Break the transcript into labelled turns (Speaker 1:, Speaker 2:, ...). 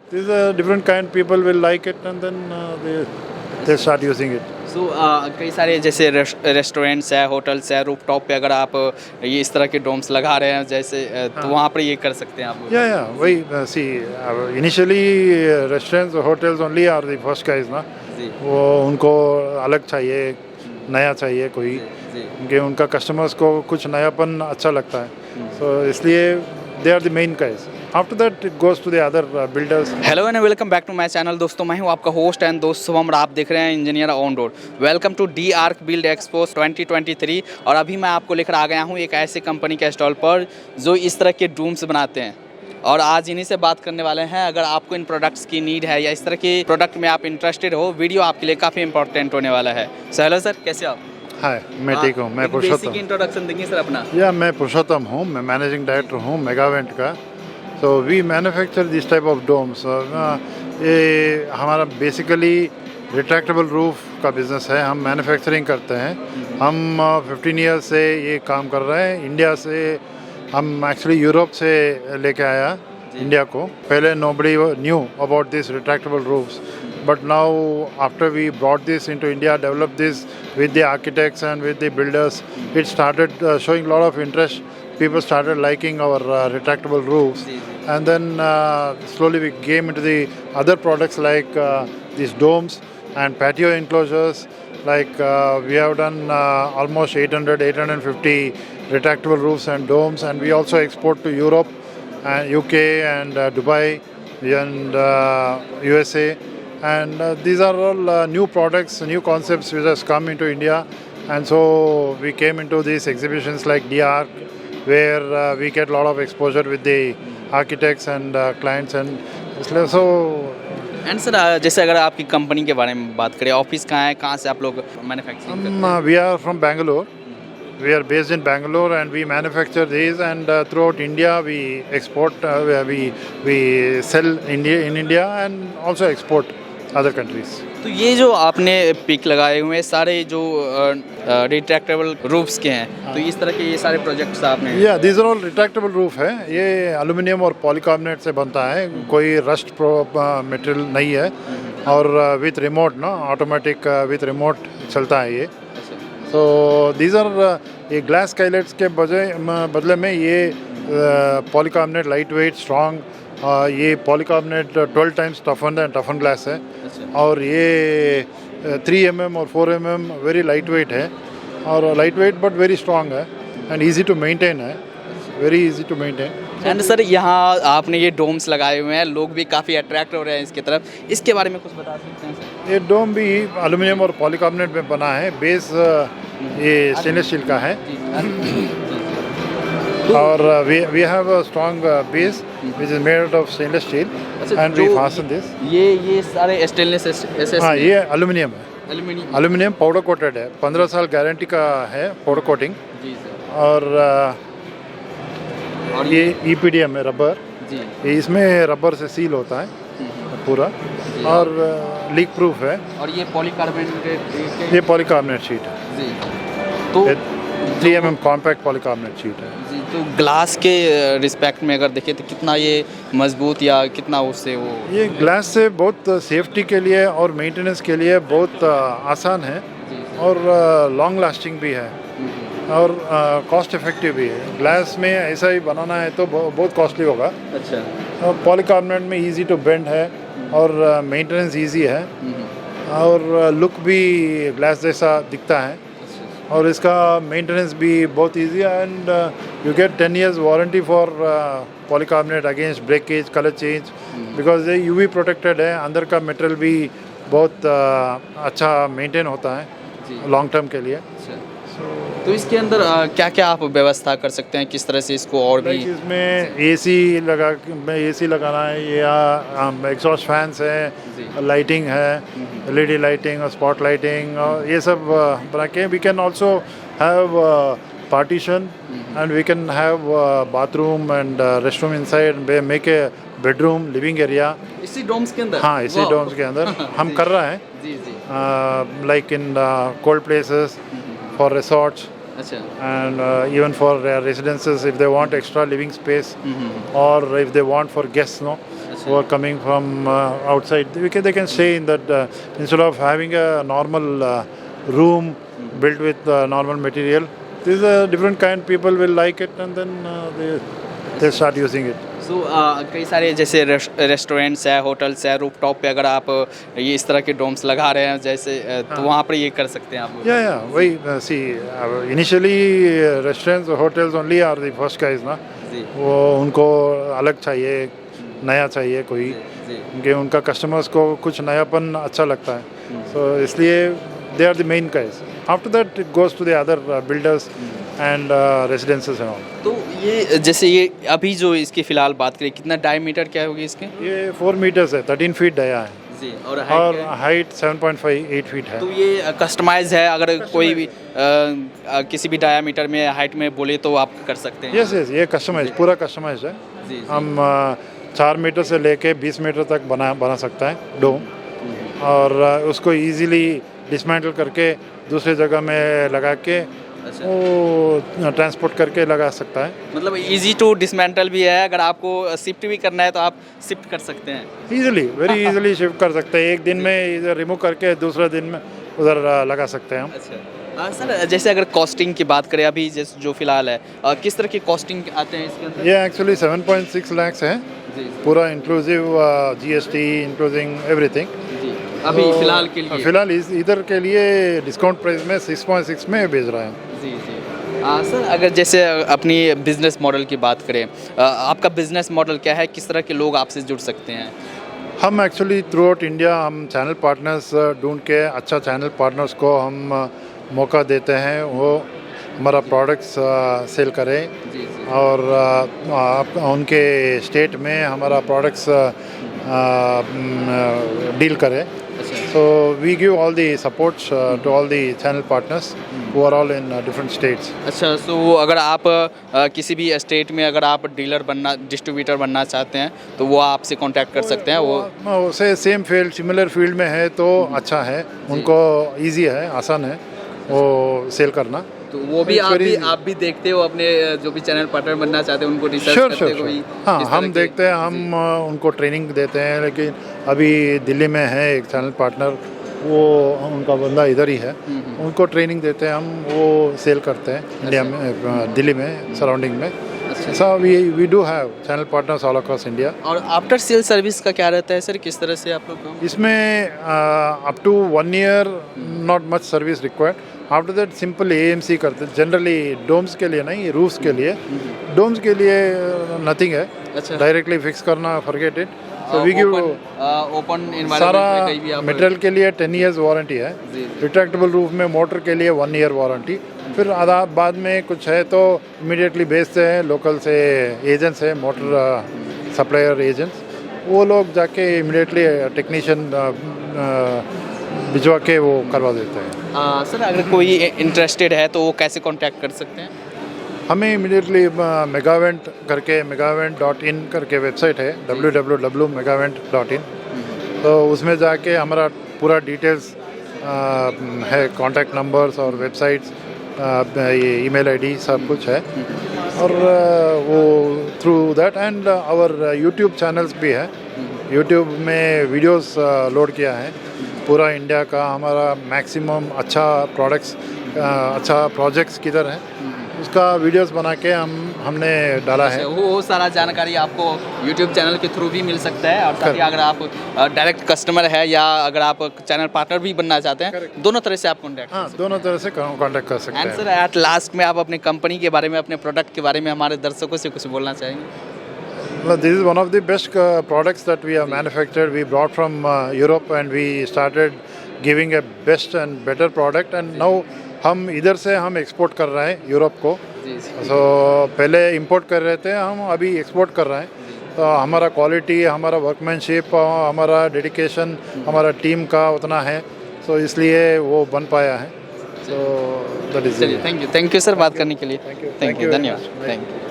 Speaker 1: This is a different kind. People will like it, and then they start using it.
Speaker 2: सो कई सारे जैसे restaurants है, hotels है, roof top पे अगर आप ये इस तरह के डोम्स लगा रहे हैं जैसे तो वहाँ पर ये कर सकते हैं आप।
Speaker 1: Yeah. वही see initially restaurants or hotels only are the first guys ना.
Speaker 2: जी
Speaker 1: वो उनको अलग चाहिए, नया चाहिए कोई,
Speaker 2: जी
Speaker 1: क्योंकि उनका कस्टमर्स को कुछ नयापन अच्छा लगता है. So इसलिए they are the main guys. After that it goes to the other builders.
Speaker 2: Hello and welcome back to my channel. दोस्तों मैं हूं आपका होस्ट एंड दोस्त शुभम और आप देख रहे हैं engineer on road. Welcome to the Arch Build Expo 2023। और अभी मैं आपको लेकर आ गया हूं एक ऐसी कंपनी के स्टॉल पर जो इस तरह के डूम्स बनाते हैं और आज इन्हीं से बात करने वाले हैं। अगर आपको इन प्रोडक्ट्स की नीड है या इस तरह के प्रोडक्ट में आप इंटरेस्टेड हो, वीडियो आपके लिए काफ़ी इंपॉर्टेंट होने वाला है। सो हेलो सर, कैसे आप?
Speaker 1: हाय, मैं ठीक हूँ, मैं पुरुषोत्तम।
Speaker 2: बेसिक इंट्रोडक्शन देंगे सर अपना।
Speaker 1: या मैं पुरुषोत्तम हूँ, मैं मैनेजिंग डायरेक्टर हूँ मेगावेंट का। So we manufacture this type of domes. ये हमारा बेसिकली रिट्रैक्टेबल रूफ का बिज़नेस है। हम मैन्युफैक्चरिंग करते हैं। हम 15 ईयर से ये काम कर रहे हैं। इंडिया से हम एक्चुअली यूरोप से लेके आया इंडिया को। पहले nobody knew about this retractable roofs, but now after we brought this into India, developed this with the architects and with the builders, it started showing a lot of interest. People started liking our retractable roofs, and then slowly we came into the other products like these domes and patio enclosures. Like we have done almost 850 retractable roofs and domes, and we also export to Europe and UK and Dubai and USA. And these are all new products, new concepts which has come into India. And so we came into these exhibitions like DARC, where we get a lot of exposure with the architects and clients. And so
Speaker 2: and sir जैसे अगर आपकी company के बारे में बात करें, office कहाँ है, कहाँ से आप लोग मैन्युफैक्चरिंग करते हैं?
Speaker 1: we are from Bangalore. We are based in Bangalore and we manufacture these, and throughout India we export, we sell in India and also export other countries.
Speaker 2: तो ये जो आपने पिक लगाए हुए हैं सारे जो रिट्रैक्टेबल रूफ्स के हैं, तो इस तरह के ये सारे प्रोजेक्ट्स आपने?
Speaker 1: Yeah, these are all retractable roof है। ये एल्यूमिनियम और पॉलीकार्बोनेट से बनता है, कोई रस्ट मटेरियल नहीं है, और विथ रिमोट ना, ऑटोमेटिक विथ रिमोट चलता है ये। सो दीज आर ये ग्लास स्काईलाइट्स के बदले में ये पॉलीकार्बोनेट लाइट वेट स्ट्रॉन्ग, ये पॉलीकार्बोनेट 12 टाइम्स टफन ग्लास है, और ये 3 mm और 4 mm वेरी लाइट वेट है, और light weight but very strong है एंड ईजी टू मेंटेन है, very easy to maintain.
Speaker 2: And sir यहाँ आपने ये डोम्स लगाए हुए हैं, लोग भी काफ़ी अट्रैक्ट हो रहे हैं इसकी तरफ, इसके बारे में कुछ बता सकते हैं सर?
Speaker 1: ये डोम भी एल्यूमिनियम और पॉलीकार्बोनेट में बना है। बेस ये स्टेनलेस स्टील का है, और we have a strong base which is made out of stainless steel, and we fasten this.
Speaker 2: ये सारे स्टेनलेस
Speaker 1: हाँ, ये एल्यूमिनियम है,
Speaker 2: एल्यूमिनियम।
Speaker 1: एल्यूमिनियम पाउडर कोटेड है, 15 साल गारंटी का है पाउडर कोटिंग।
Speaker 2: जी सर।
Speaker 1: और ये EPDM है, रबर
Speaker 2: जी,
Speaker 1: ये इसमें रबर से सील होता है पूरा, और लीक प्रूफ है।
Speaker 2: और ये पॉलीकार्बोनेट,
Speaker 1: ये पॉलीकार्बोनेट शीट है
Speaker 2: जी, तो
Speaker 1: 3 mm कॉम्पैक्ट पॉलीकार्बोनेट शीट है
Speaker 2: जी। तो ग्लास के रिस्पेक्ट में अगर देखें तो कितना ये मजबूत या कितना उससे वो? ये
Speaker 1: ग्लास से बहुत सेफ्टी के लिए और मेंटेनेंस के लिए बहुत आसान है, और लॉन्ग लास्टिंग भी है, और कॉस्ट इफेक्टिव भी है। ग्लास में ऐसा ही बनाना है तो बहुत कॉस्टली होगा।
Speaker 2: अच्छा।
Speaker 1: पॉलीकार्बोनेट में इजी टू बेंड है, और मेंटेनेंस इजी है, और लुक भी ग्लास जैसा दिखता है, और इसका मेंटेनेंस भी बहुत इजी है। And you get 10 years warranty for polycarbonate against breakage, colour change, because ये UV प्रोटेक्टेड है। अंदर का मटेरियल भी बहुत अच्छा मेंटेन होता है लॉन्ग टर्म के लिए।
Speaker 2: तो इसके अंदर क्या क्या आप व्यवस्था कर सकते हैं, किस तरह से इसको और भी?
Speaker 1: इसमें AC लगाना है, या एग्जॉस्ट फैंस है, लाइटिंग है, LED लाइटिंग और स्पॉट लाइटिंग, और ये सब बना के we can also have partition, and we can have bathroom and restroom inside, make a bedroom, living area
Speaker 2: इसी डोम्स के अंदर।
Speaker 1: हाँ, इसी डोम्स के अंदर हम कर रहे हैं,
Speaker 2: जी जी,
Speaker 1: like in cold places, for resorts, and even for residences if they want extra living space, or if they want for guests, no. who are coming from outside. They can stay in that instead of having a normal room built with normal material. This is a different kind. People will like it, and then they start using it.
Speaker 2: सो कई सारे जैसे restaurants है, hotels है, rooftop पे अगर आप ये इस तरह के डोम्स लगा रहे हैं जैसे तो वहाँ पर ये कर सकते हैं आप।
Speaker 1: Yeah, वही see initially restaurants hotels only are the first guys ना,
Speaker 2: जी
Speaker 1: वो उनको अलग चाहिए, नया चाहिए कोई,
Speaker 2: जी
Speaker 1: क्योंकि उनका कस्टमर्स को कुछ नयापन अच्छा लगता है, so इसलिए they are the main guys. After that it goes to the other builders and residences and all.
Speaker 2: तो ये जैसे ये अभी जो इसकी फ़िलहाल बात करें कितना डायमीटर क्या होगी इसके?
Speaker 1: ये 4 मीटर्स है, 13 फीट डाया है
Speaker 2: जी और
Speaker 1: और हाइट 7.58 फीट है।
Speaker 2: तो ये कस्टमाइज है, अगर कोई भी किसी भी डायामीटर में हाइट में बोले तो आप कर सकते हैं।
Speaker 1: यस ये कस्टमाइज पूरा कस्टमाइज है।
Speaker 2: जी
Speaker 1: हम 4 मीटर से लेके 20 मीटर तक बना सकता है डोम, और उसको इजीली डिसमेंटल करके दूसरे जगह में लगा के वो ट्रांसपोर्ट करके लगा सकता है।
Speaker 2: मतलब इजी टू डिसमेंटल भी है, अगर आपको शिफ्ट भी करना है तो आप शिफ्ट कर सकते हैं
Speaker 1: इजीली, वेरी इजीली शिफ्ट कर सकते हैं। एक दिन में इधर रिमूव करके दूसरा दिन में उधर लगा सकते हैं हम।
Speaker 2: अच्छा सर, जैसे अगर कॉस्टिंग की बात करें अभी जैसे जो फिलहाल है, किस तरह की कॉस्टिंग आते हैं इसके अंदर?
Speaker 1: ये एक्चुअली 7.6 लाख है पूरा इंक्लूसिव GST इंक्लूजिंग एवरीथिंग।
Speaker 2: अभी फिलहाल के लिए
Speaker 1: फिलहाल इधर के लिए डिस्काउंट प्राइस में 6.6 में बेच रहा है।
Speaker 2: जी सर, अगर जैसे अपनी बिजनेस मॉडल की बात करें, आपका बिजनेस मॉडल क्या है, किस तरह के लोग आपसे जुड़ सकते हैं?
Speaker 1: हम एक्चुअली थ्रू आउट इंडिया हम चैनल पार्टनर्स ढूंढ के अच्छा चैनल पार्टनर्स को हम मौका देते हैं, वो हमारा प्रोडक्ट्स सेल करें और उनके स्टेट में हमारा प्रोडक्ट्स डील करें। So we give all the supports to all the channel partners who are all in different states.
Speaker 2: अच्छा, सो अगर आप किसी भी स्टेट में अगर आप डीलर बनना, डिस्ट्रीब्यूटर बनना चाहते हैं तो वो आपसे कांटेक्ट कर सकते हैं। वो
Speaker 1: उसे सेम फील्ड सिमिलर फील्ड में है तो अच्छा है, उनको इजी है, आसान है वो सेल करना।
Speaker 2: तो वो भी आप भी देखते हो अपने जो भी चैनल पार्टनर बनना चाहते हैं उनको रिसर्च करते हो?
Speaker 1: हाँ, हम देखते हैं, हम उनको ट्रेनिंग देते हैं। लेकिन अभी दिल्ली में है एक चैनल पार्टनर, वो उनका बंदा इधर ही है, उनको ट्रेनिंग देते हैं हम, वो सेल करते हैं इंडिया में, दिल्ली में सराउंडिंग में। So we do have channel partners all across India.
Speaker 2: और आफ्टर सेल सर्विस का क्या रहता है सर, किस तरह से आप लोग?
Speaker 1: इसमें up to 1 year not much service required. After that simple AMC करते हैं जनरली, डोम्स के लिए नहीं, रूफ्स के लिए। डोम्स के लिए नथिंग है, डायरेक्टली फिक्स करना, forget it. So we give
Speaker 2: open
Speaker 1: सारा मटेरियल के लिए 10 years वारंटी है। रिट्रैक्टेबल रूफ में मोटर के लिए 1 year वारंटी। फिर आधा बाद में कुछ है तो इमीडिएटली बेचते हैं, लोकल से एजेंट्स है, मोटर सप्लायर एजेंट्स, वो लोग जाके इमीडिएटली टेक्नीशियन भिजवा के वो करवा देते हैं।
Speaker 2: सर, अगर कोई इंटरेस्टेड है तो वो कैसे कांटेक्ट कर सकते हैं?
Speaker 1: हमें इमीडिएटली मेगावेंट करके megavent.in करके वेबसाइट है, www.megavent.in, तो उसमें जाके हमारा पूरा डिटेल्स है, कॉन्टैक्ट नंबर्स और वेबसाइट्स, ये ईमेल ID सब कुछ है। और वो through that and our YouTube channels भी है, यूट्यूब में वीडियोस लोड किया है पूरा इंडिया का। हमारा मैक्सिमम अच्छा प्रोडक्ट्स, अच्छा प्रोजेक्ट्स किधर है उसका वीडियोस बना के हमने डाला है।
Speaker 2: वो सारा जानकारी आपको YouTube चैनल के थ्रू भी मिल सकता है, और साथ ही अगर आप डायरेक्ट कस्टमर है या अगर आप चैनल पार्टनर भी बनना चाहते हैं, दोनों तरह से आप कॉन्टैक्ट,
Speaker 1: हाँ, दोनों तरह से कॉन्टैक्ट कर सकते हैं।
Speaker 2: सर, एट लास्ट में आप अपने कंपनी के बारे में, अपने प्रोडक्ट के बारे में हमारे दर्शकों से कुछ बोलना चाहेंगे?
Speaker 1: This is one of the best products that we have manufactured. We brought from Europe and we started giving a best and better product, and now हम इधर से हम एक्सपोर्ट कर रहे हैं यूरोप को। सो पहले इंपोर्ट कर रहे थे हम, अभी एक्सपोर्ट कर रहे हैं। तो हमारा क्वालिटी, हमारा वर्कमैनशिप, हमारा डेडिकेशन हमारा टीम का उतना है, सो इसलिए वो बन पाया है। So that is.
Speaker 2: Thank you sir बात करने के लिए। थैंक यू, धन्यवाद, थैंक यू।